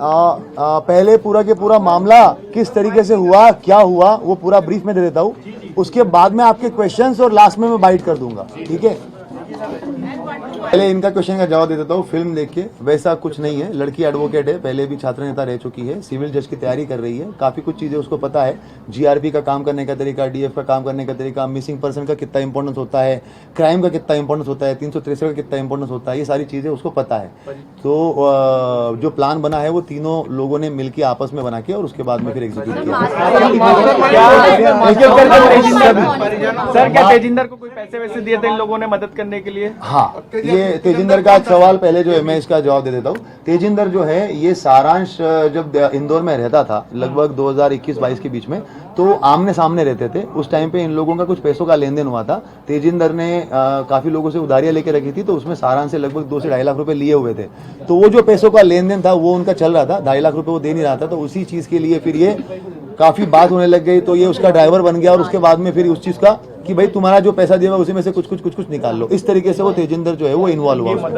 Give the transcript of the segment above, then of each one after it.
पहले पूरा के पूरा मामला किस तरीके से हुआ, क्या हुआ, वो पूरा ब्रीफ में दे देता हूँ। उसके बाद में आपके क्वेश्चंस और लास्ट में मैं बाइट कर दूंगा, ठीक है। पहले इनका क्वेश्चन का जवाब दे देता हूँ। फिल्म देख के वैसा कुछ नहीं है। लड़की एडवोकेट है, पहले भी छात्र नेता रह चुकी है, सिविल जज की तैयारी कर रही है, काफी कुछ चीजें उसको पता है। जीआरपी का काम करने का तरीका, डीएफ का काम करने का तरीका, मिसिंग पर्सन का कितना इंपॉर्टेंस होता है, क्राइम का कितना इंपॉर्टेंस होता है, 363 का कितना इंपॉर्टेंस होता है, ये सारी चीजें उसको पता है। तो जो प्लान बना है वो तीनों लोगों ने मिलकर आपस में बना के और उसके बाद में फिर एग्जीक्यूट किया। सर, क्या तेजिंदर को कोई पैसे वैसे दिए थे इन लोगों ने मदद करने के लिए? हाँ, ये तेजिंदर का सवाल पहले जो है मैं इसका जवाब दे देता हूँ। तेजिंदर जो है ये सारांश जब इंदौर में रहता था लगभग 2021-22 के बीच में, तो आमने सामने रहते थे। उस टाइम पे इन लोगों का कुछ पैसों का लेन देन हुआ था। तेजिंदर ने काफी लोगों से उधारियां लेके रखी थी, तो उसमें सारांश से लगभग 2 से 2.5 लाख रुपए लिए हुए थे। तो वो जो पैसों का लेन देन था वो उनका चल रहा था, 2.5 लाख रुपए वो दे नहीं रहा था। तो उसी चीज के लिए फिर ये काफी बात होने लग गई, तो ये उसका ड्राइवर बन गया और उसके बाद में फिर उस चीज का कि भाई तुम्हारा जो पैसा दिया उसी में से कुछ निकाल लो। इस तरीके से वो तेजिंदर जो है वो इन्वॉल्व हुआ।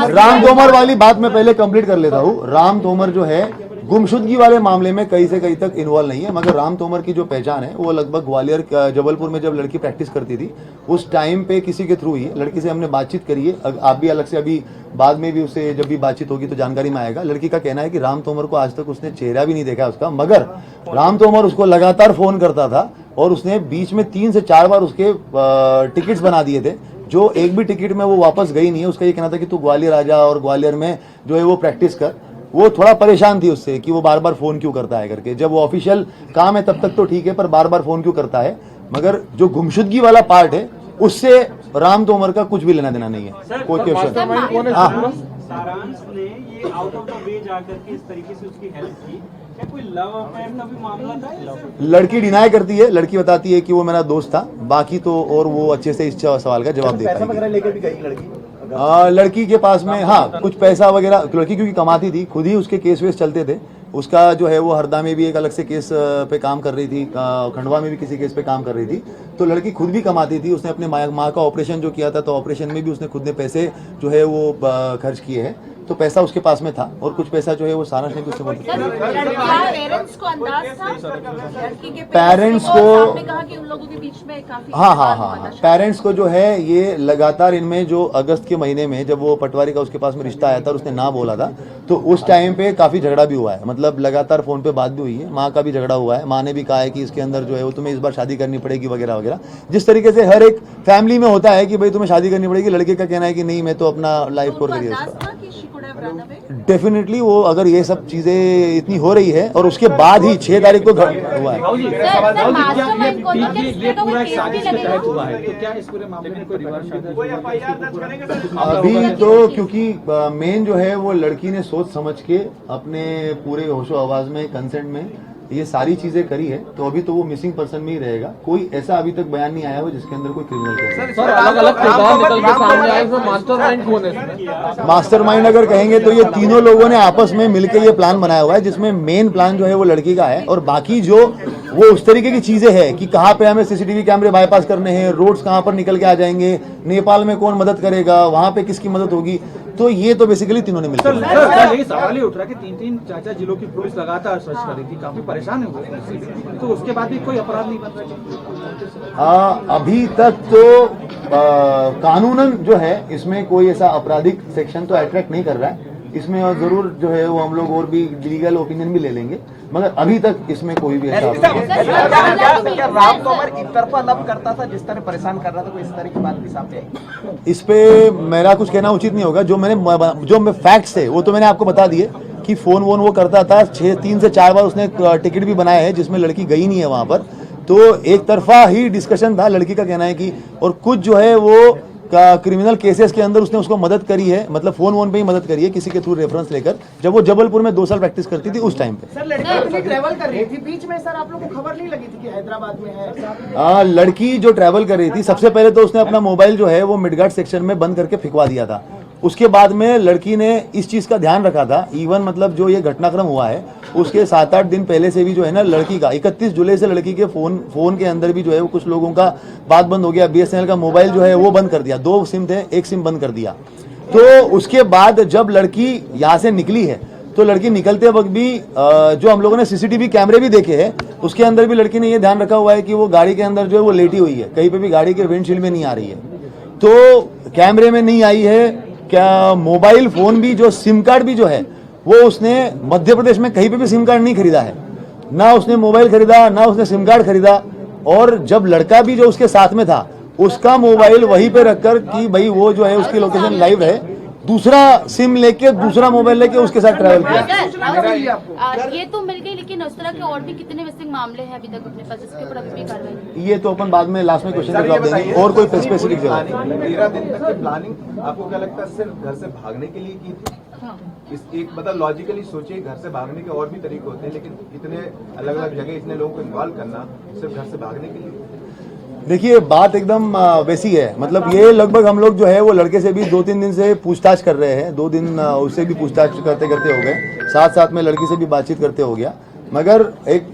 राम तोमर वाली बात मैं पहले कंप्लीट कर लेता हूँ। राम तोमर जो है गुमशुदगी वाले मामले में कहीं से कहीं तक इन्वॉल्व नहीं है, मगर राम तोमर की जो पहचान है वो लगभग ग्वालियर जबलपुर में जब लड़की प्रैक्टिस करती थी उस टाइम पे किसी के थ्रू ही लड़की से हमने बातचीत करी है। आप भी अलग से अभी बाद में भी उससे जब भी बातचीत होगी तो जानकारी में आएगा। लड़की का कहना है कि राम तोमर को आज तक उसने चेहरा भी नहीं देखा उसका, मगर राम तोमर उसको लगातार फोन करता था और उसने बीच में 3 से 4 बार उसके टिकट्स बना दिए थे, जो एक भी टिकट में वो वापस गई नहीं है। उसका ये कहना था कि तू ग्वालियर आ जा और ग्वालियर में जो है वो प्रैक्टिस कर। वो थोड़ा परेशान थी उससे कि वो बार बार फोन क्यों करता है करके। जब वो ऑफिशियल काम है तब तक तो ठीक है, पर बार बार फोन क्यों करता है। मगर जो गुमशुदगी वाला पार्ट है उससे राम तोमर का कुछ भी लेना देना नहीं है। कोई क्वेश्चन? सारांश ने ये आउट ऑफ द वे जाकर के इस तरीके से उसकी हेल्प की, क्या कोई लव अफेयर का भी मामला था? लड़की डिनाई करती है, लड़की बताती है कि वो मेरा दोस्त था, बाकी तो और वो अच्छे से इस सवाल का जवाब दे पाएगी। लड़की के पास में हाँ कुछ पैसा वगैरह, लड़की क्योंकि कमाती थी, खुद ही उसके केस वेस चलते थे। उसका जो है वो हरदा में भी एक अलग से केस पे काम कर रही थी, खंडवा में भी किसी केस पे काम कर रही थी। तो लड़की खुद भी कमाती थी। उसने अपने माँ का ऑपरेशन जो किया था, तो ऑपरेशन में भी उसने खुद ने पैसे जो है वो खर्च किए हैं। तो पैसा उसके पास में था और कुछ पैसा जो है वो सारांश ने भी उससे मदद किया। पेरेंट्स को कहा कि उन लोगों के बीच में काफी हाँ पेरेंट्स को जो है ये लगातार इनमें जो अगस्त के महीने में जब वो पटवारी का उसके पास में रिश्ता आया था और उसने ना बोला था, तो उस टाइम पे काफी झगड़ा भी हुआ है। मतलब लगातार फोन पे बात भी हुई है, माँ का भी झगड़ा हुआ है। माँ ने भी कहा है कि इसके अंदर जो है वो तुम्हें इस बार शादी करनी पड़ेगी वगैरह वगैरह। जिस तरीके से हर एक फैमिली में होता है कि भाई तुम्हें शादी करनी पड़ेगी, लड़के का कहना है कि नहीं मैं तो अपना लाइफ कोर करिए उसका। डेफिनेटली वो अगर ये सब चीजें इतनी हो रही है और उसके बाद ही 6 तारीख को हुआ है। अभी तो क्योंकि मेन जो है वो लड़की ने सोच समझ के अपने पूरे होशो आवाज में कंसेंट में ये सारी चीजें करी है, तो अभी तो वो मिसिंग पर्सन में ही रहेगा। कोई ऐसा अभी तक बयान नहीं आया हो जिसके अंदर कोई क्रिमिनल केस है। सर, अलग-अलग किरदार निकल के सामने आए, तो मास्टरमाइंड कौन है? मास्टरमाइंड अगर कहेंगे तो ये तीनों लोगों ने आपस में मिलकर ये प्लान बनाया हुआ है, जिसमें मेन प्लान जो है वो लड़की का है और बाकी जो वो उस तरीके की चीजें हैं कि कहाँ पे हमें सीसीटीवी कैमरे बाईपास करने हैं, रोड्स कहाँ पर निकल के आ जाएंगे, नेपाल में कौन मदद करेगा, वहां पे किसकी मदद होगी, तो ये तो बेसिकली तीनों ने मिलकर ये सवाल ही उठ रहा है कि 3 4 जिलों की पुलिस लगातार सर्च कर रही थी, काफी परेशान है, तो उसके बाद भी कोई अपराध नहीं बन रहा। अभी तक तो कानूनन जो है इसमें कोई ऐसा आपराधिक सेक्शन तो अट्रैक्ट नहीं कर रहा है। इसमें और जरूर जो है वो हम लोग और भी लीगल ओपिनियन भी ले लेंगे, मगर अभी तक इसमें कोई भी ऐसा क्या राम तोमर एक तरफा लव करता था, जिस तरह परेशान कर रहा था, कोई इस तरह की बात भी सामने आई? इस पे मेरा कुछ कहना उचित नहीं होगा। जो फैक्ट्स है वो तो मैंने आपको बता दिए कि फोन वोन वो करता था। 3 से 4 बार उसने टिकट भी बनाया है जिसमें लड़की गई नहीं है वहां पर। तो एक तरफा ही डिस्कशन था, लड़की का कहना है कि, और कुछ जो है वो क्रिमिनल केसेस के अंदर उसने उसको मदद करी है, मतलब फोन वोन पे ही मदद करी है किसी के थ्रू रेफरेंस लेकर, जब वो जबलपुर में 2 साल प्रैक्टिस करती थी उस टाइम पे। सर, लड़की अपनी ट्रैवल कर रही थी बीच में, सर आप लोगों को खबर नहीं लगी थी कि हैदराबाद में है? लड़की जो ट्रैवल कर रही थी, सबसे पहले तो उसने अपना मोबाइल जो है वो मिडगार्ड सेक्शन में बंद करके फिकवा दिया था। उसके बाद में लड़की ने इस चीज का ध्यान रखा था। इवन मतलब जो ये घटनाक्रम हुआ है उसके 7-8 दिन पहले से भी जो है ना, लड़की का 31 जुलाई से लड़की के फोन के अंदर भी जो है वो कुछ लोगों का बात बंद हो गया। BSNL का मोबाइल जो है वो बंद कर दिया, 2 सिम थे, 1 सिम बंद कर दिया। तो उसके बाद जब लड़की यहाँ से निकली है तो लड़की निकलते वक्त भी जो हम लोगों ने सीसीटीवी कैमरे भी देखे हैं, उसके अंदर भी लड़की ने ये ध्यान रखा हुआ है कि वो गाड़ी के अंदर जो है वो लेटी हुई है, कहीं पे भी गाड़ी के विंडशील्ड में नहीं आ रही है, तो कैमरे में नहीं आई है। क्या मोबाइल फोन भी, जो सिम कार्ड भी जो है वो उसने मध्य प्रदेश में कहीं पे भी सिम कार्ड नहीं खरीदा है, ना उसने मोबाइल खरीदा, ना उसने सिम कार्ड खरीदा। और जब लड़का भी जो उसके साथ में था, उसका मोबाइल वहीं पे रखकर कि भाई वो जो है उसकी लोकेशन लाइव है, दूसरा सिम लेके, दूसरा मोबाइल लेके उसके साथ ट्रैवल किया। ये तो मिल गई, लेकिन उस तरह के और भी कितने मिसिंग मामले हैं अभी तक अपने पास, जिसके ऊपर अभी भी कार्रवाई? ये तो अपन बाद में लास्ट में क्वेश्चन का जवाब देंगे। और कोई स्पेसिफिक जवाब? 13 दिन तक की प्लानिंग आपको क्या लगता है सिर्फ घर से भागने के लिए की थी? इस एक मतलब लॉजिकली सोचिए, घर से भागने के और भी तरीके होते हैं, लेकिन इतने अलग अलग जगह इतने लोगों को इन्वॉल्व करना सिर्फ घर से भागने के लिए? देखिए, बात एकदम वैसी है। मतलब ये लगभग हम लोग जो है वो लड़के से भी 2-3 दिन से पूछताछ कर रहे हैं, 2 दिन उससे भी पूछताछ करते करते हो गए, साथ साथ में लड़की से भी बातचीत करते हो गया। मगर एक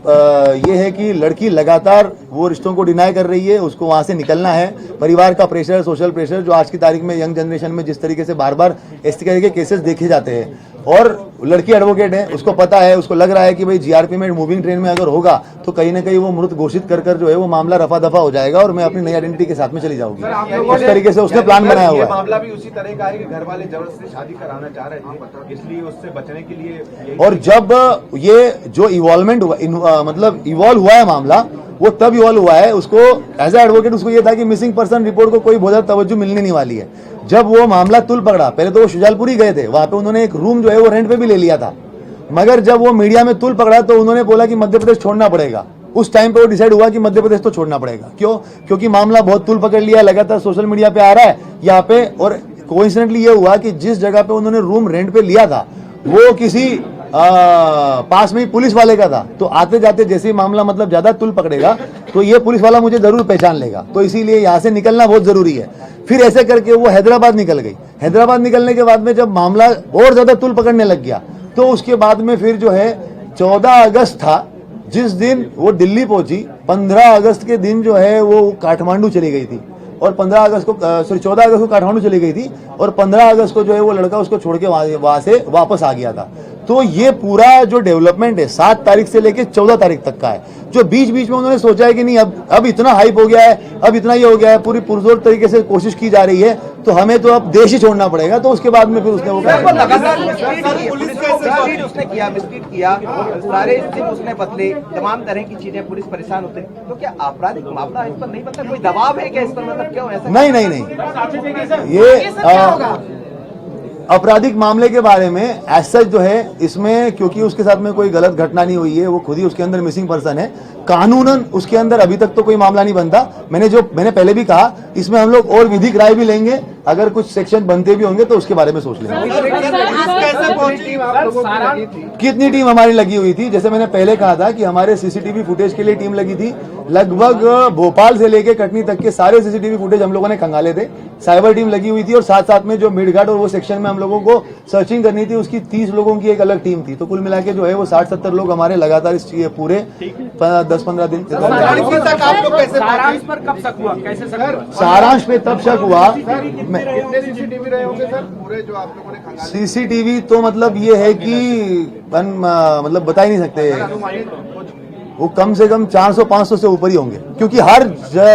ये है कि लड़की लगातार वो रिश्तों को डिनाई कर रही है, उसको वहां से निकलना है। परिवार का प्रेशर, सोशल प्रेशर, जो आज की तारीख में यंग जनरेशन में जिस तरीके से बार बार इस तरह के केसेस देखे जाते हैं, और लड़की एडवोकेट है, उसको पता है, उसको लग रहा है कि भाई जीआरपी में मूविंग ट्रेन में अगर होगा तो कहीं ना कहीं वो मृत घोषित कर जो है वो मामला रफा दफा हो जाएगा और मैं अपनी नई आइडेंटिटी के साथ में चली जाऊंगी। उस तरीके से उसने प्लान बनाया हुआ है। मामला भी उसी तरह का है कि घर वाले जबरदस्ती शादी कराना चाह रहे थे, इसलिए उससे बचने के लिए। और जब ये जो इवॉल्वमेंट हुआ, मतलब इवॉल्व हुआ है मामला, वो तब इवॉल्व हुआ है। उसको एज ए एडवोकेट उसको ये था कि मिसिंग पर्सन रिपोर्ट को कोई बहुत ज्यादा तवज्जो मिलने नहीं वाली है। जब वो मामला तुल पकड़ा, पहले तो वो शुजालपुरी गए थे, वहां पे उन्होंने एक रूम जो है वो रेंट पे भी ले लिया था, मगर जब वो मीडिया में तुल पकड़ा तो उन्होंने बोला कि मध्य प्रदेश छोड़ना पड़ेगा। उस टाइम पे वो डिसाइड हुआ कि मध्य प्रदेश तो छोड़ना पड़ेगा। क्यों? क्योंकि मामला बहुत तुल पकड़ लिया, लगातार सोशल मीडिया पे आ रहा है यहाँ पे। और कोइंसिडेंटली ये हुआ कि जिस जगह पे उन्होंने रूम रेंट पे लिया था वो किसी पास में ही पुलिस वाले का था, तो आते जाते जैसे ही मामला मतलब ज्यादा तुल पकड़ेगा तो ये पुलिस वाला मुझे जरूर पहचान लेगा, तो इसीलिए यहाँ से निकलना बहुत जरूरी है। फिर ऐसे करके वो हैदराबाद निकल गई। हैदराबाद निकलने के बाद में जब मामला और ज्यादा तुल पकड़ने लग गया तो उसके बाद में फिर जो है 14 अगस्त था जिस दिन वो दिल्ली पहुंची। 15 अगस्त के दिन जो है वो काठमांडू चली गई थी, और 14 अगस्त को काठमांडू चली गई थी, और 15 अगस्त को जो है वो लड़का उसको छोड़ के वहां से वापस आ गया था। तो ये पूरा जो डेवलपमेंट है 7 तारीख से लेके 14 तारीख तक का है, जो बीच बीच में उन्होंने सोचा है कि नहीं अब इतना हाइप हो गया है, अब इतना ये हो गया है, पूरी पुरजोर तरीके से कोशिश की जा रही है, तो हमें तो अब देश ही छोड़ना पड़ेगा। तो उसके बाद में फिर उसने वो मिसट्रीट किया, सारे स्थिति उसने बदले, तमाम तरह की चीजें, पुलिस परेशान होते, तो क्या आपराधिक मामला इस पर नहीं बनता? कोई दबाव है क्या इस पर? मतलब क्यों ऐसा? नहीं, ये आपराधिक मामले के बारे में एज सच जो है इसमें, क्योंकि उसके साथ में कोई गलत घटना नहीं हुई है, वो खुद ही उसके अंदर मिसिंग पर्सन है, कानूनन उसके अंदर अभी तक तो कोई मामला नहीं बनता। मैंने पहले भी कहा, इसमें हम लोग और विधिक राय भी लेंगे, अगर कुछ सेक्शन बनते भी होंगे तो उसके बारे में सोच लेंगे। कितनी टीम हमारी लगी हुई थी? जैसे मैंने पहले कहा था कि हमारे सीसीटीवी फुटेज के लिए टीम लगी थी। लगभग भोपाल से लेके कटनी तक के सारे सीसीटीवी फुटेज हम लोगों ने खंगाले थे, साइबर टीम लगी हुई थी, और साथ साथ में जो मिडघाट और वो सेक्शन में हम लोगों को सर्चिंग करनी थी, उसकी 30 लोगों की एक अलग टीम थी। तो कुल मिला के जो है वो 60-70 लोग हमारे लगातार इस पूरे 10-15 दिन। सारांश पर कब शक हुआ, कैसे शक हुआ? सारांश पे तब शक हुआ, सीसीटीवी रहे होंगे सर पूरे जो आप लोगों ने खंगाले? सीसीटीवी तो मतलब ये है कि मतलब बता ही नहीं सकते, वो कम से कम 400-500 से ऊपर ही होंगे, क्योंकि हर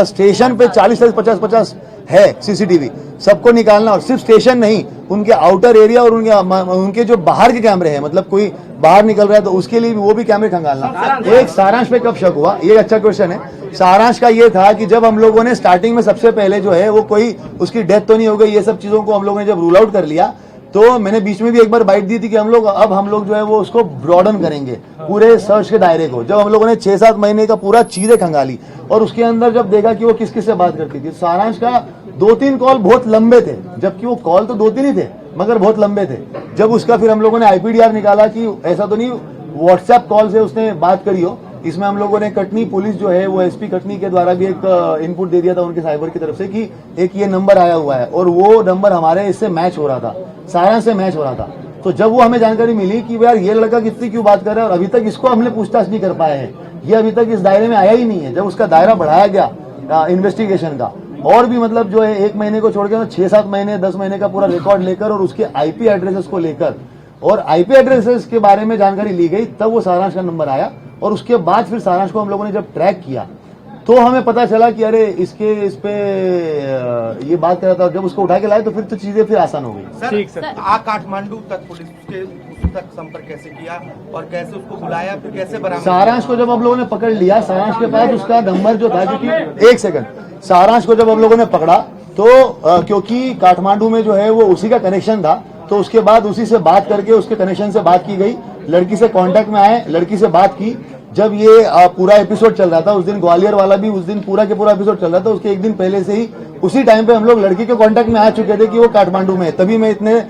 स्टेशन पे 40-50 है सीसीटीवी। सबको निकालना, और सिर्फ स्टेशन नहीं, उनके आउटर एरिया और उनके जो बाहर के कैमरे हैं, मतलब कोई बाहर निकल रहा है तो उसके लिए भी वो भी कैमरे खंगालना। एक सारांश पे कब शक हुआ, ये अच्छा क्वेश्चन है। सारांश का ये था कि जब हम लोगों ने स्टार्टिंग में सबसे पहले जो है वो कोई उसकी डेथ तो नहीं हो गई, ये सब चीजों को हम लोगों ने जब रूल आउट कर लिया, तो मैंने बीच में भी एक बार बाइट दी थी कि हम लोग जो है वो उसको ब्रॉडन करेंगे पूरे सर्च के दायरे को। जब हम लोगों ने 6-7 महीने का पूरा चीजें खंगाली और उसके अंदर जब देखा कि वो किस किस से बात करती थी, सारांश का 2-3 कॉल बहुत लंबे थे, जबकि वो कॉल तो 2-3 ही थे मगर बहुत लंबे थे। जब उसका फिर हम लोगों ने IPDR निकाला कि ऐसा तो नहीं व्हाट्सएप कॉल से उसने बात करी हो, इसमें हम लोगों ने कटनी पुलिस जो है वो SP कटनी के द्वारा भी एक इनपुट दे दिया था उनके साइबर की तरफ से कि एक ये नंबर आया हुआ है, और वो नंबर हमारे इससे मैच हो रहा था, सारांश से मैच हो रहा था। तो जब वो हमें जानकारी मिली कि यार ये लड़का कितनी क्यों बात कर रहा है और अभी तक इसको हमने पूछताछ नहीं कर पाए हैं, ये अभी तक इस दायरे में आया ही नहीं है, जब उसका दायरा बढ़ाया गया इन्वेस्टिगेशन का, और भी मतलब जो है 1 महीने को छोड़ के 6-7 महीने 10 महीने का पूरा रिकॉर्ड लेकर और उसके IP एड्रेसेस को लेकर और आईपी एड्रेसेस के बारे में जानकारी ली गई, तब वो सारांश का नंबर आया और उसके बाद फिर सारांश को हम लोगों ने जब ट्रैक किया तो हमें पता चला कि अरे इस पे ये बात कर रहा था। जब उसको उठा के लाए तो फिर तो चीजें फिर आसान हो गई। ठीक सर, काठमांडू तक पुलिस के उस तक संपर्क कैसे किया और कैसे उसको बुलाया, फिर कैसे बरामद? सारांश को जब हम लोगों ने पकड़ लिया, सारांश के पास उसका नंबर जो था, क्योंकि एक सेकंड, सारांश को जब हम लोगों ने पकड़ा तो क्योंकि काठमांडू में जो है वो उसी का कनेक्शन था, तो उसके बाद उसी से बात करके उसके कनेक्शन से बात की गई, लड़की से कांटेक्ट में आए, लड़की से बात की। जब ये पूरा एपिसोड चल रहा था उस दिन, ग्वालियर वाला भी उस दिन पूरा के पूरा एपिसोड चल रहा था, उसके एक दिन पहले से ही उसी टाइम पे हम लोग लड़की के कांटेक्ट में आ चुके थे कि वो काठमांडू में है। तभी मैं इतने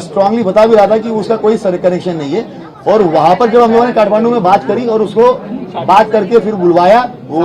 स्ट्रांगली बता भी रहा था कि उसका कोई कनेक्शन नहीं है। और वहां पर जब हम लोगों ने काठमांडू में बात करी और उसको बात करके फिर बुलवाया, वो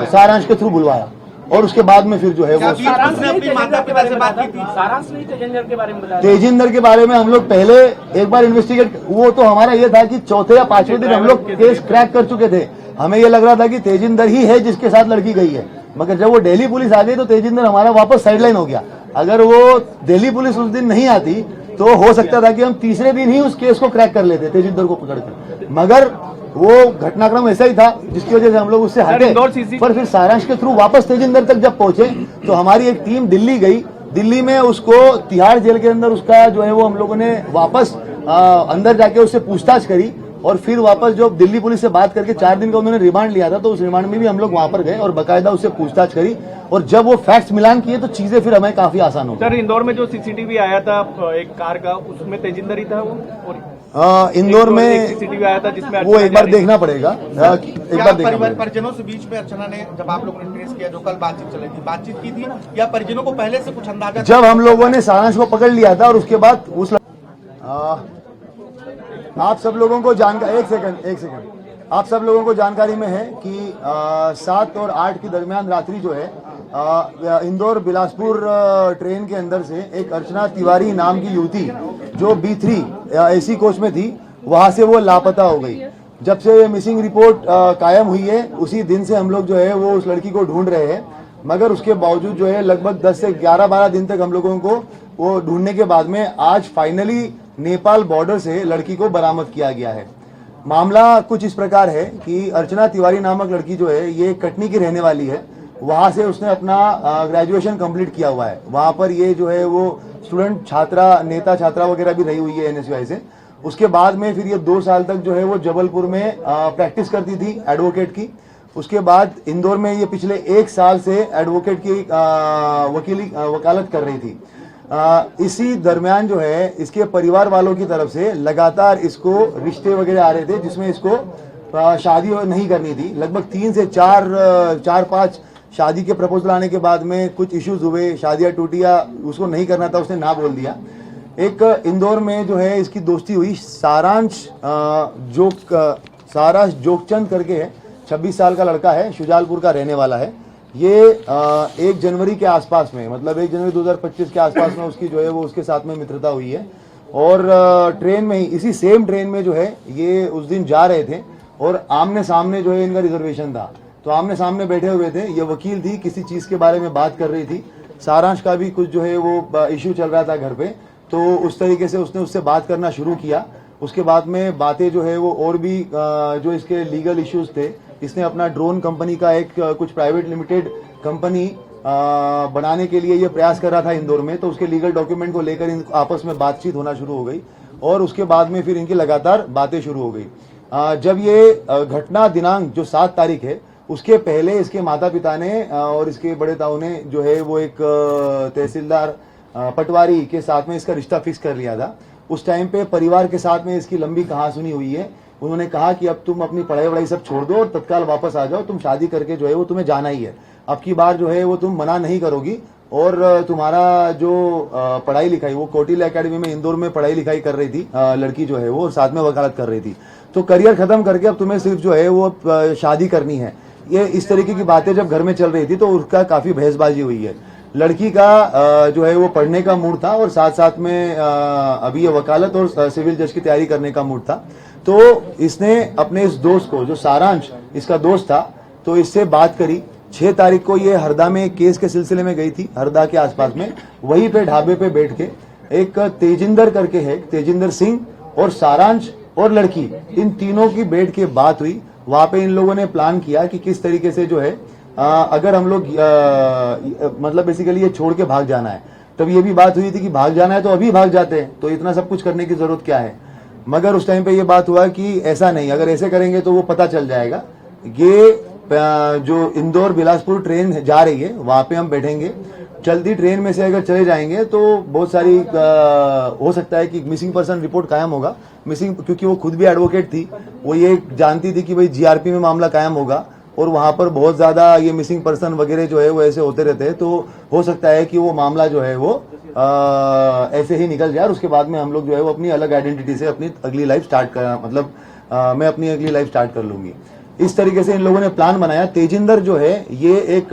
सारांश के थ्रू बुलवाया और उसके बाद में फिर जो है वो सारांश ने अपनी माता पिता से बात की थी, सारांश ने तेजिंदर के बारे में बताया। तेजिंदर के बारे में हम लोग पहले एक बार इन्वेस्टिगेट, वो तो हमारा ये था कि चौथे या पांचवें दिन हम लोग केस क्रैक कर चुके थे। हमें ये लग रहा था कि तेजिंदर ही है जिसके साथ लड़की गई है, मगर जब वो दिल्ली पुलिस आ गई तो तेजिंदर हमारा वापस साइडलाइन हो गया। अगर वो दिल्ली पुलिस उस दिन नहीं आती तो हो सकता था कि हम तीसरे दिन ही उस केस को क्रैक कर लेते तेजिंदर को पकड़कर, मगर वो घटनाक्रम ऐसा ही था जिसकी वजह से हम लोग उससे हटे। पर फिर सारांश के थ्रू वापस तेजिंदर तक जब पहुंचे तो हमारी एक टीम दिल्ली गई, दिल्ली में उसको तिहाड़ जेल के अंदर उसका जो है वो हम लोगों ने वापस अंदर जाके उससे पूछताछ करी और फिर वापस जो दिल्ली पुलिस से बात करके 4 दिन का उन्होंने रिमांड लिया था, तो उस रिमांड में भी हम लोग वहां पर गए और बकायदा उससे पूछताछ करी और जब वो फैक्ट्स मिलान किए तो चीजें फिर हमें काफी आसान हो गई। सर, इंदौर में जो सीसीटीवी आया था एक कार का, उसमें तेजिंदर ही था वो, और इंदौर में सीसीटीवी आया था जिसमें वो एक बार देखना पड़ेगा, एक बार देखना पड़ेगा। परिजनों से बीच में अर्चना ने, जब आप लोगों ने ट्रेस किया, जो कल बातचीत चली थी, बातचीत की थी या परिजनों को पहले से कुछ अंदाजा? जब हम लोगों ने सारांश को पकड़ लिया था और उसके बाद उस आप सब लोगों को जानकारी, एक सेकंड, आप सब लोगों को जानकारी में है कि 7 और 8 के दरमियान रात्रि जो है इंदौर बिलासपुर ट्रेन के अंदर से एक अर्चना तिवारी नाम की युवती जो B3 AC कोच में थी, वहां से वो लापता हो गई। जब से मिसिंग रिपोर्ट कायम हुई है उसी दिन से हम लोग जो है वो उस लड़की को ढूंढ रहे हैं, मगर उसके बावजूद जो है लगभग 10 से 11-12 दिन तक हम लोगों को वो ढूंढने के बाद में आज फाइनली नेपाल बॉर्डर से लड़की को बरामद किया गया है। मामला कुछ इस प्रकार है कि अर्चना तिवारी नामक लड़की जो है ये कटनी की रहने वाली है, वहां से उसने अपना ग्रेजुएशन कंप्लीट किया हुआ है। वहां पर ये जो है वो स्टूडेंट छात्रा, नेता छात्रा वगैरह भी रही हुई है NSUI से। उसके बाद में फिर ये 2 साल तक जो है वो जबलपुर में प्रैक्टिस करती थी एडवोकेट की। उसके बाद इंदौर में ये पिछले 1 साल से एडवोकेट की वकालत कर रही थी। इसी दरमियान जो है इसके परिवार वालों की तरफ से लगातार इसको रिश्ते वगैरह आ रहे थे जिसमें इसको शादी नहीं करनी थी। लगभग 3 से 4-5 शादी के प्रपोजल आने के बाद में कुछ इश्यूज हुए, शादियां टूटी या उसको नहीं करना था, उसने ना बोल दिया। एक इंदौर में जो है इसकी दोस्ती हुई, सारांश जोगचंद करके है, 26 साल का लड़का है, शुजालपुर का रहने वाला है। ये 1 जनवरी के आसपास में, मतलब 1 जनवरी 2025 के आसपास में उसकी जो है वो उसके साथ में मित्रता हुई है और ट्रेन में ही, इसी सेम ट्रेन में जो है ये उस दिन जा रहे थे और आमने सामने जो है इनका रिजर्वेशन था, तो आमने सामने बैठे हुए थे। ये वकील थी, किसी चीज के बारे में बात कर रही थी, सारांश का भी कुछ जो है वो इश्यू चल रहा था घर पे, तो उस तरीके से उसने उससे बात करना शुरू किया। उसके बाद में बातें जो है वो और भी जो इसके लीगल इश्यूज थे, इसने अपना ड्रोन कंपनी का एक कुछ प्राइवेट लिमिटेड कंपनी बनाने के लिए ये प्रयास कर रहा था इंदौर में, तो उसके लीगल डॉक्यूमेंट को लेकर इन आपस में बातचीत होना शुरू हो गई और उसके बाद में फिर इनकी लगातार बातें शुरू हो गई। जब ये घटना दिनांक जो 7 तारीख है उसके पहले इसके माता पिता ने और इसके बड़े ताऊ ने जो है वो एक तहसीलदार पटवारी के साथ में इसका रिश्ता फिक्स कर लिया था। उस टाइम पे परिवार के साथ में इसकी लंबी कहासुनी हुई है। उन्होंने कहा कि अब तुम अपनी पढ़ाई वढ़ाई सब छोड़ दो और तत्काल वापस आ जाओ, तुम शादी करके जो है वो तुम्हें जाना ही है, अब की बार जो है वो तुम मना नहीं करोगी और तुम्हारा जो पढ़ाई लिखाई, वो कोटिल एकेडमी में इंदौर में पढ़ाई लिखाई कर रही थी लड़की जो है वो, साथ में वकालत कर रही थी, तो करियर खत्म करके अब तुम्हें सिर्फ जो है वो शादी करनी है। ये इस तरीके की बातें जब घर में चल रही थी तो उसका काफी बहसबाजी हुई है। लड़की का जो है वो पढ़ने का मूड था और साथ साथ में अभी ये वकालत और सिविल जज की तैयारी करने का मूड था, तो इसने अपने इस दोस्त को, जो सारांश इसका दोस्त था, तो इससे बात करी। 6 तारीख को ये हरदा में केस के सिलसिले में गई थी, हरदा के आसपास में, वहीं पे ढाबे पे बैठ के एक तेजिंदर करके है, तेजिंदर सिंह और सारांश और लड़की, इन तीनों की बैठ के बात हुई। वहां पे इन लोगों ने प्लान किया कि किस तरीके से जो है अगर हम लोग मतलब बेसिकली ये छोड़ के भाग जाना है। तब ये भी बात हुई थी कि भाग जाना है तो अभी भाग जाते हैं, तो इतना सब कुछ करने की जरूरत क्या है। मगर उस टाइम पे ये बात हुआ कि ऐसा नहीं, अगर ऐसे करेंगे तो वो पता चल जाएगा। ये जो इंदौर बिलासपुर ट्रेन जा रही है वहां पे हम बैठेंगे, चलती ट्रेन में से अगर चले जाएंगे तो बहुत सारी हो सकता है कि मिसिंग पर्सन रिपोर्ट कायम होगा। मिसिंग, क्योंकि वो खुद भी एडवोकेट थी, वो ये जानती थी कि भाई जीआरपी में मामला कायम होगा और वहां पर बहुत ज्यादा ये मिसिंग पर्सन वगैरह जो है वो ऐसे होते रहते हैं, तो हो सकता है कि वो मामला जो है वो ऐसे ही निकल जाए और उसके बाद में हम लोग जो है वो अपनी अलग आइडेंटिटी से अपनी अगली लाइफ स्टार्ट कर, मतलब मैं अपनी अगली लाइफ स्टार्ट कर लूंगी। इस तरीके से इन लोगों ने प्लान बनाया। तेजिंदर जो है ये एक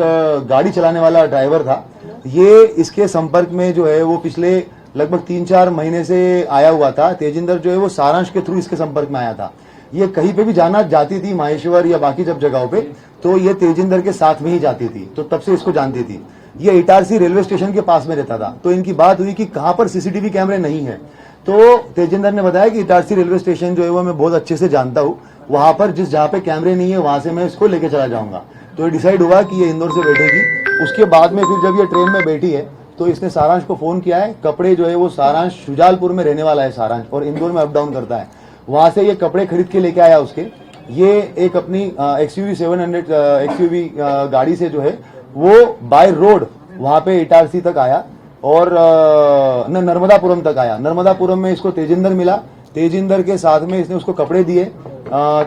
गाड़ी चलाने वाला ड्राइवर था। ये इसके संपर्क में जो है वो पिछले लगभग 3-4 महीने से आया हुआ था। तेजिंदर जो है वो सारांश के थ्रू इसके संपर्क में आया था। ये कहीं पे भी जाना जाती थी, माहेश्वर या बाकी जब जगहों पे, तो ये तेजिंदर के साथ में ही जाती थी, तो तब से इसको जानती थी। ये इटारसी रेलवे स्टेशन के पास में रहता था। तो इनकी बात हुई कि कहां पर सीसीटीवी कैमरे नहीं है, तो तेजिंदर ने बताया कि इटारसी रेलवे स्टेशन जो है वो मैं बहुत अच्छे से जानता हूँ, वहां पर जहां पे कैमरे नहीं है वहां से मैं इसको लेके चला जाऊंगा। तो ये डिसाइड हुआ कि ये इंदौर से बैठेगी। उसके बाद में फिर जब ये ट्रेन में बैठी है तो इसने सारांश को फोन किया है। कपड़े जो है वो सारांश शुजालपुर में रहने वाला है सारांश, और इंदौर में अप डाउन करता है। वहां से ये कपड़े खरीद के लेके आया उसके। ये एक अपनी XUV 700 XUV गाड़ी से जो है वो बाय रोड वहां पे इटारसी तक आया और नर्मदापुरम तक आया। नर्मदापुरम में इसको तेजिंदर मिला। तेजिंदर के साथ में इसने उसको कपड़े दिए।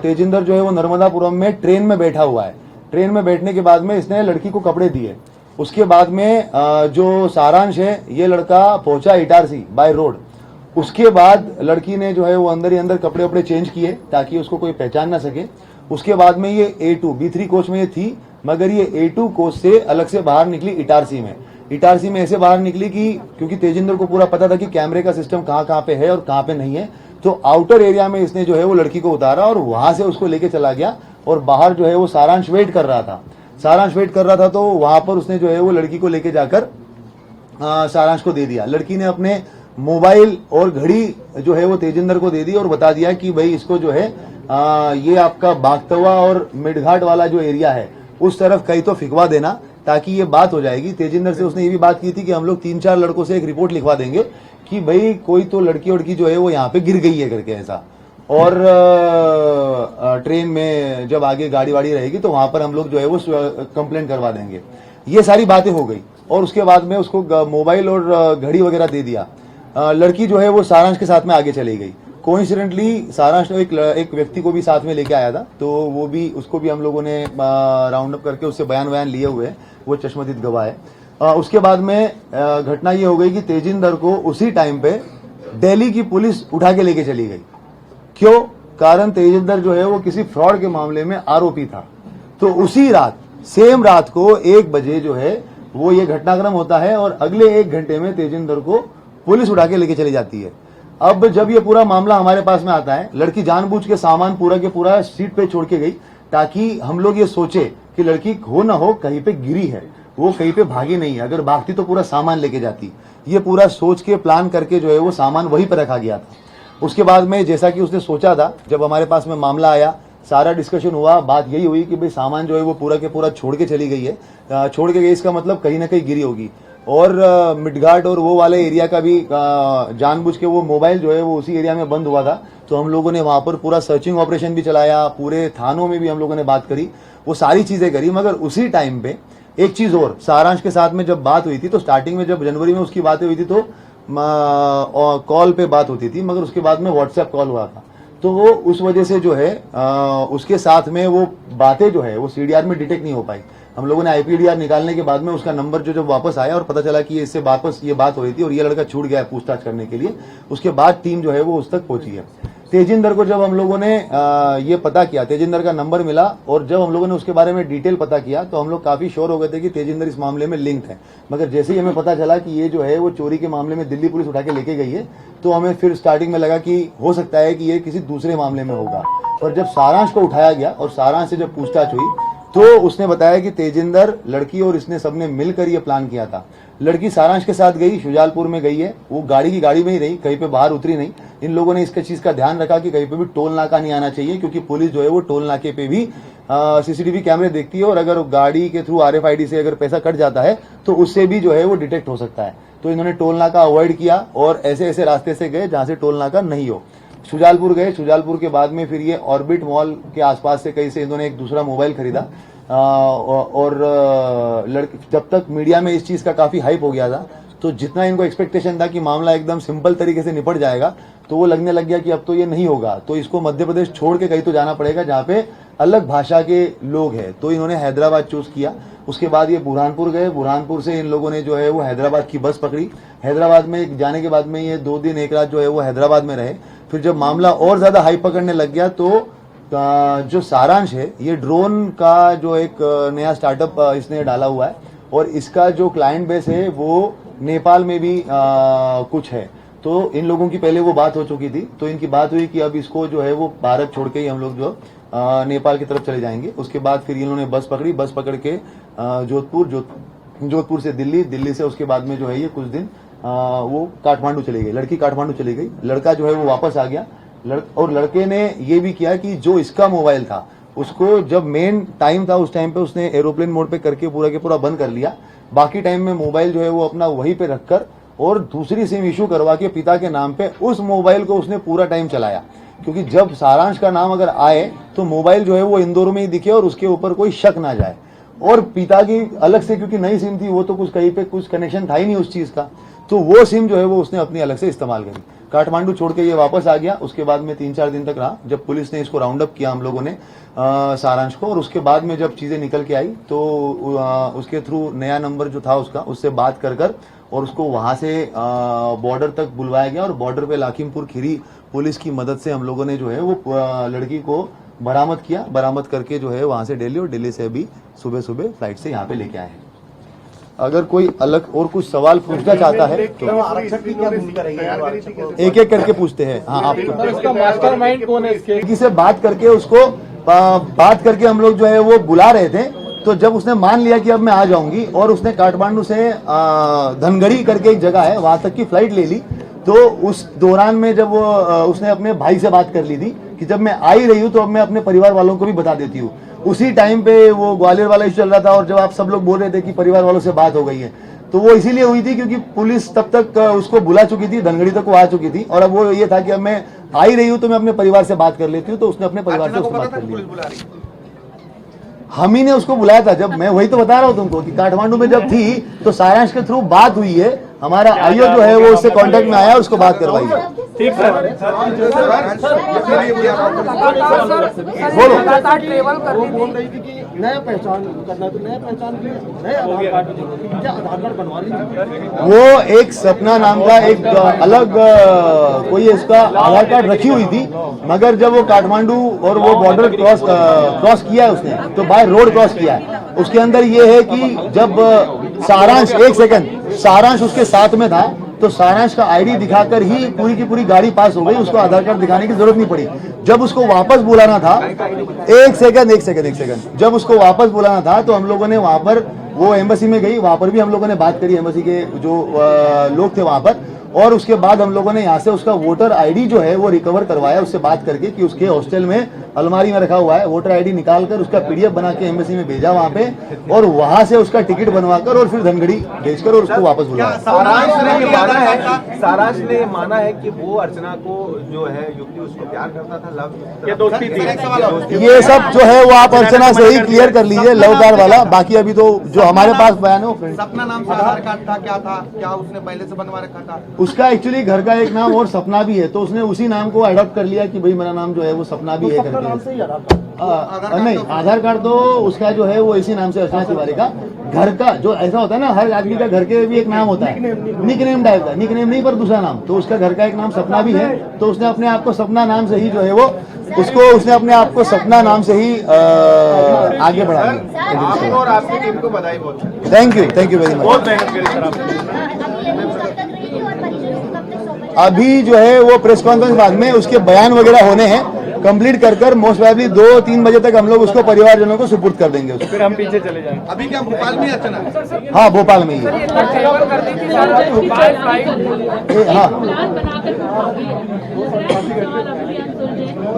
तेजिंदर जो है वो नर्मदापुरम में ट्रेन में बैठा हुआ है। ट्रेन में बैठने के बाद में इसने लड़की को कपड़े दिए। उसके बाद में जो सारांश है ये लड़का पहुंचा इटारसी बाय रोड। उसके बाद लड़की ने जो है वो अंदर ही अंदर कपड़े वपड़े चेंज किए ताकि उसको कोई पहचान ना सके। उसके बाद में ये A2 B3 कोच में ये थी, मगर ये A2 कोच से अलग से बाहर निकली इटारसी में। इटारसी में ऐसे बाहर निकली कि क्योंकि तेजिंदर को पूरा पता था कि कैमरे का सिस्टम कहाँ पे है और कहाँ पे नहीं है, तो आउटर एरिया में इसने जो है वो लड़की को उतारा और वहां से उसको लेके चला गया। और बाहर जो है वो सारांश वेट कर रहा था। सारांश वेट कर रहा था तो वहां पर उसने जो है वो लड़की को लेके जाकर सारांश को दे दिया। लड़की ने अपने मोबाइल और घड़ी जो है वो तेजिंदर को दे दी और बता दिया कि भाई इसको जो है ये आपका बागतवा और मिडघाट वाला जो एरिया है उस तरफ कहीं तो फिकवा देना ताकि ये बात हो जाएगी। तेजिंदर से उसने ये भी बात की थी कि हम लोग 3-4 लड़कों से एक रिपोर्ट लिखवा देंगे कि भाई कोई तो लड़की वड़की जो है वो यहाँ पे गिर गई है करके ऐसा। और ट्रेन में जब आगे गाड़ी वाड़ी रहेगी तो वहां पर हम लोग जो है वो कंप्लेन करवा देंगे। ये सारी बातें हो गई और उसके बाद में उसको मोबाइल और घड़ी वगैरह दे दिया। लड़की जो है वो सारांश के साथ में आगे चली गई। कोइंसिडेंटली सारांश ने एक व्यक्ति को भी साथ में लेके आया था, तो वो भी उसको भी हम लोगों ने राउंड अप करके उससे बयान लिए हुए हैं। वो चश्मदीद गवाह है। उसके बाद में घटना ये हो गई कि तेजिंदर को उसी टाइम पे दिल्ली की पुलिस उठा के लेके चली गई। क्यों? कारण तेजिंदर जो है वो किसी फ्रॉड के मामले में आरोपी था। तो उसी रात, सेम रात को 1 बजे जो है वो ये घटनाक्रम होता है और अगले 1 घंटे में तेजिंदर को पुलिस उठा के लेके चली जाती है। अब जब ये पूरा मामला हमारे पास में आता है, लड़की जानबूझ के सामान पूरा के पूरा सीट पे छोड़ के गई ताकि हम लोग ये सोचे कि लड़की हो ना हो कहीं पे गिरी है, वो कहीं पे भागी नहीं है। अगर भागती तो पूरा सामान लेके जाती। ये पूरा सोच के प्लान करके जो है वो सामान वहीं पर रखा गया था। उसके बाद में जैसा कि उसने सोचा था, जब हमारे पास में मामला आया, सारा डिस्कशन हुआ, बात यही हुई कि भाई सामान जो है वो पूरा के पूरा छोड़ के चली गई है। छोड़ के गई इसका मतलब कहीं ना कहीं गिरी होगी। और मिडघाट और वो वाले एरिया का भी जानबूझ के वो मोबाइल जो है वो उसी एरिया में बंद हुआ था, तो हम लोगों ने वहां पर पूरा सर्चिंग ऑपरेशन भी चलाया। पूरे थानों में भी हम लोगों ने बात करी, वो सारी चीजें करी। मगर उसी टाइम पे एक चीज और, सारांश के साथ में जब बात हुई थी तो स्टार्टिंग में जब जनवरी में उसकी बातें हुई थी तो कॉल पे बात होती थी, मगर उसके बाद में व्हाट्सएप कॉल हुआ था। तो वो उस वजह से जो है उसके साथ में वो बातें जो है वो CDR में डिटेक्ट नहीं हो पाई। हम लोगों ने IPDR निकालने के बाद में उसका नंबर जो जब वापस आया और पता चला कि इससे वापस ये बात हो रही थी और ये लड़का छूट गया है पूछताछ करने के लिए, उसके बाद टीम जो है वो उस तक पहुंची है। तेजिंदर को जब हम लोगों ने ये पता किया, तेजिंदर का नंबर मिला और जब हम लोगों ने उसके बारे में डिटेल पता किया तो हम लोग काफी श्योर हो गए थे कि तेजिंदर इस मामले में लिंक है। मगर जैसे ही हमें पता चला कि ये जो है वो चोरी के मामले में दिल्ली पुलिस उठा के लेके गई है, तो हमें फिर स्टार्टिंग में लगा कि हो सकता है कि ये किसी दूसरे मामले में होगा। और जब सारांश को उठाया गया और सारांश से जब पूछताछ हुई तो उसने बताया कि तेजिंदर, लड़की और इसने सबने मिलकर ये प्लान किया था। लड़की सारांश के साथ गई, शुजालपुर में गई है, वो गाड़ी की गाड़ी में ही रही, कहीं पे बाहर उतरी नहीं। इन लोगों ने इसका चीज का ध्यान रखा कि कहीं पे भी टोल नाका नहीं आना चाहिए, क्योंकि पुलिस जो है वो टोल नाके पे भी सीसीटीवी कैमरे देखती है, और अगर गाड़ी के थ्रू RFID से अगर पैसा कट जाता है तो उससे भी जो है वो डिटेक्ट हो सकता है। तो इन्होंने टोल नाका अवॉइड किया और ऐसे ऐसे रास्ते से गए जहां से टोल नाका नहीं हो। शुजालपुर गए, शुजालपुर के बाद में फिर ये ऑर्बिट मॉल के आसपास से कहीं से इन्होंने एक दूसरा मोबाइल खरीदा, और लड़की, जब तक मीडिया में इस चीज का काफी हाइप हो गया था, तो जितना इनको एक्सपेक्टेशन था कि मामला एकदम सिंपल तरीके से निपट जाएगा, तो वो लगने लग गया कि अब तो ये नहीं होगा, तो इसको मध्य प्रदेश छोड़ के कहीं तो जाना पड़ेगा जहाँ पे अलग भाषा के लोग हैं। तो इन्होंने हैदराबाद चूज किया। उसके बाद ये बुरहानपुर गए, बुरहानपुर से इन लोगों ने जो है वो हैदराबाद की बस पकड़ी। हैदराबाद में जाने के बाद में ये 2 दिन 1 रात जो है वो हैदराबाद में रहे। फिर जब मामला और ज्यादा हाइप पकड़ने लग गया, तो जो सारांश है, ये ड्रोन का जो एक नया स्टार्टअप इसने डाला हुआ है, और इसका जो क्लाइंट बेस है वो नेपाल में भी कुछ है। तो इन लोगों की पहले वो बात हो चुकी थी, तो इनकी बात हुई कि अब इसको जो है वो भारत छोड़ के ही हम लोग जो नेपाल की तरफ चले जाएंगे। उसके बाद फिर इन्होंने बस पकड़ी, बस पकड़ के जोधपुर से दिल्ली, दिल्ली से उसके बाद में जो है ये कुछ दिन वो काठमांडू चली गई, लड़की काठमांडू चली गई, लड़का जो है वो वापस आ गया। और लड़के ने ये भी किया कि जो इसका मोबाइल था उसको जब मेन टाइम था उस टाइम पे उसने एरोप्लेन मोड पे करके पूरा के पूरा बंद कर लिया। बाकी टाइम में मोबाइल जो है वो अपना वहीं पे रखकर और दूसरी सिम इशू करवा के पिता के नाम पे उस मोबाइल को उसने पूरा टाइम चलाया, क्योंकि जब सारांश का नाम अगर आए तो मोबाइल जो है वो इंदौर में ही दिखे और उसके ऊपर कोई शक ना जाए। और पिता की अलग से, क्योंकि नई सिम थी, वो तो कुछ कहीं पे कुछ कनेक्शन था ही नहीं उस चीज का, तो वो सिम जो है वो उसने अपनी अलग से इस्तेमाल करी। काठमांडू छोड़ के ये वापस आ गया। उसके बाद में 3-4 दिन तक रहा, जब पुलिस ने इसको राउंड अप किया हम लोगों ने सारांश को, और उसके बाद में जब चीजें निकल के आई तो उसके थ्रू नया नंबर जो था उसका, उससे बात कर और उसको वहां से बॉर्डर तक बुलवाया गया, और बॉर्डर पे लाखीमपुर खीरी पुलिस की मदद से हम लोगों ने जो है वो लड़की को बरामद किया। बरामद करके जो है वहां से दिल्ली, और दिल्ली से अभी सुबह सुबह फ्लाइट से यहाँ पे लेके आए हैं। अगर कोई अलग और कुछ सवाल पूछना चाहता है तो आरक्षक की क्या भूमिका रही है? एक एक करके पूछते हैं। हाँ, आप इसका मास्टरमाइंड कौन है इसके? लड़की से बात करके उसको बात करके हम लोग जो है वो बुला रहे थे, तो जब उसने मान लिया कि अब मैं आ जाऊंगी, और उसने काठमांडू से धनगढ़ी करके एक जगह है वहां तक की फ्लाइट ले ली, तो उस दौरान में जब वो उसने अपने भाई से बात कर ली थी कि जब मैं आ ही रही हूँ तो अब मैं अपने परिवार वालों को भी बता देती हूँ। उसी टाइम पे वो ग्वालियर वाला इशू चल रहा था, और जब आप सब लोग बोल रहे थे कि परिवार वालों से बात हो गई है, तो वो इसीलिए हुई थी क्योंकि पुलिस तब तक उसको बुला चुकी थी, धनगढ़ी तक वो आ चुकी थी, और अब वो ये था कि अब मैं आ ही रही हूँ तो मैं अपने परिवार से बात कर लेती हूँ, तो उसने अपने परिवार से उससे बात कर ली। हम ही ने उसको बुलाया था। जब मैं वही तो बता रहा हूँ तुमको कि काठमांडू में जब थी तो सारांश के थ्रू बात हुई है, हमारा आईओ जो है वो उससे कांटेक्ट में आया, उसको बात करवाई है। ठीक सर। बोलो। लगातार ट्रेवल करती बोल रही थी कि नया पहचान करना, तो नया पहचान के लिए नए आधार कार्ड की जरूरत है, क्या आधार कार्ड बनवा रही थी? वो एक सपना नाम का एक अलग कोई इसका आधार कार्ड रखी हुई थी, मगर जब वो काठमांडू और वो बॉर्डर क्रॉस किया है उसने, तो बाय रोड क्रॉस किया है। उसके अंदर ये है कि जब सारांश, एक सेकंड, सारांश उसके साथ में था, तो सारांश का आईडी दिखाकर ही पूरी की पूरी गाड़ी पास हो गई, उसको आधार कार्ड दिखाने की जरूरत नहीं पड़ी। जब उसको वापस बुलाना था, एक सेकंड, जब उसको वापस बुलाना था तो हम लोगों ने वहां पर, वो एम्बेसी में गई, वहां पर भी हम लोगों ने बात करी, एम्बेसी के जो लोग थे वहां पर, और उसके बाद हम लोगों ने यहाँ से उसका वोटर आईडी जो है वो रिकवर करवाया, उससे बात करके कि उसके हॉस्टल में अलमारी में रखा हुआ है, वोटर आईडी निकालकर उसका PDF बना के एम्बेसी में भेजा वहां पे, और वहां से उसका टिकट बनवाकर और फिर धनगढ़ी भेजकर और उसको वापस बुलाया। सारांश ने माना है कि वो अर्चना को जो है युवती उसको प्यार करता था, लव दोस्ती थी। ये सब जो है वो आप अर्चना से ही क्लियर कर लीजिए, लव कार्ड वाला। बाकी अभी तो जो हमारे पास बयान है वो सपना नाम से आधार कार्ड था, क्या था, क्या उसने पहले से बनवा रखा था? उसका एक्चुअली घर का एक नाम और सपना भी है, तो उसने उसी नाम को अडॉप्ट कर लिया कि भाई मेरा नाम जो है वो सपना भी है करके। नाम से ही आधार कार्ड? नहीं, आधार कार्ड तो उसका जो है वो इसी नाम से, अर्चना तिवारी का। घर का जो ऐसा होता है ना, हर आदमी का घर के भी एक नाम होता है, निकनेम टाइप का, निकनेम नहीं पर दूसरा नाम, तो उसका घर का एक नाम सपना भी है, तो उसने अपने आप को सपना नाम से ही जो है वो उसने अपने आप को सपना नाम से ही आगे बढ़ा दिया। आपको और आपकी टीम को बधाई बोलते हैं। Thank you very much. बहुत मेहनत करी सर आपने। अभी जो है वो प्रेस कॉन्फ्रेंस बाद में उसके बयान वगैरह होने हैं, कंप्लीट कर मोस्ट प्रोबेबली 2-3 बजे तक हम लोग उसको परिवारजनों को सुपुर्द कर देंगे उसको। फिर हम पीछे चले जाएंगे। अभी क्या भोपाल में अर्चना? हाँ, भोपाल में ही है। हाँ, प्लान बनाकर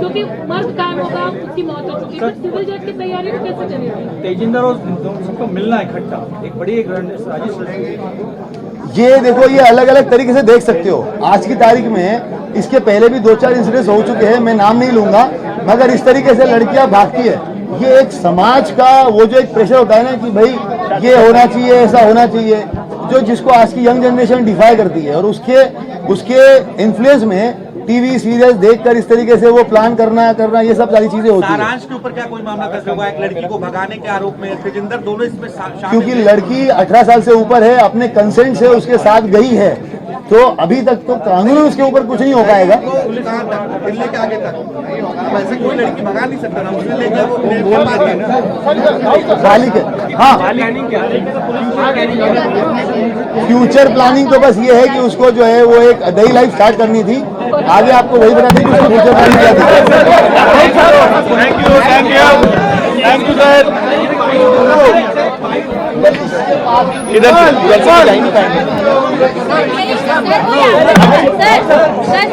क्योंकि मर्द कायम होगा, उसकी मौत हो चुकी है, सिविल जज की तैयारी में कैसे चलेगी? तेजिंदर और सबको मिलना इकट्ठा एक बड़ी एक साजिश रची। ये देखो, ये अलग अलग तरीके से देख सकते हो। आज की तारीख में इसके पहले भी 2-4 इंसिडेंट्स हो चुके हैं, मैं नाम नहीं लूंगा, मगर इस तरीके से लड़कियां भागती है। ये एक समाज का वो जो एक प्रेशर होता है ना कि भाई ये होना चाहिए, ऐसा होना चाहिए, जो जिसको आज की यंग जनरेशन डिफाई करती है, और उसके इन्फ्लुएंस में टीवी सीरियल्स देखकर इस तरीके से वो प्लान करना ये सब सारी चीजें होती है। सारांश के ऊपर क्या कोई मामला दर्ज हुआ? एक लड़की को भगाने के आरोप में तेजिंदर दोनों इसमें शामिल क्योंकि लड़की 18 साल से ऊपर है, अपने कंसेंट से उसके साथ गई है, तो अभी तक तो कानून उसके ऊपर कुछ नहीं हो पाएगा। दिल्ली के आगे तक वैसे कोई लड़की भगा नहीं सकता ना, उसने लेके बालिक है। हाँ, फ्यूचर प्लानिंग तो बस ये है कि उसको जो है वो एक नई लाइफ स्टार्ट करनी थी। आगे आपको वही बता दें कि उसको फ्यूचर प्लानिंग क्या थी। Thank you sir. इधर जा ही नहीं पाएंगे। सर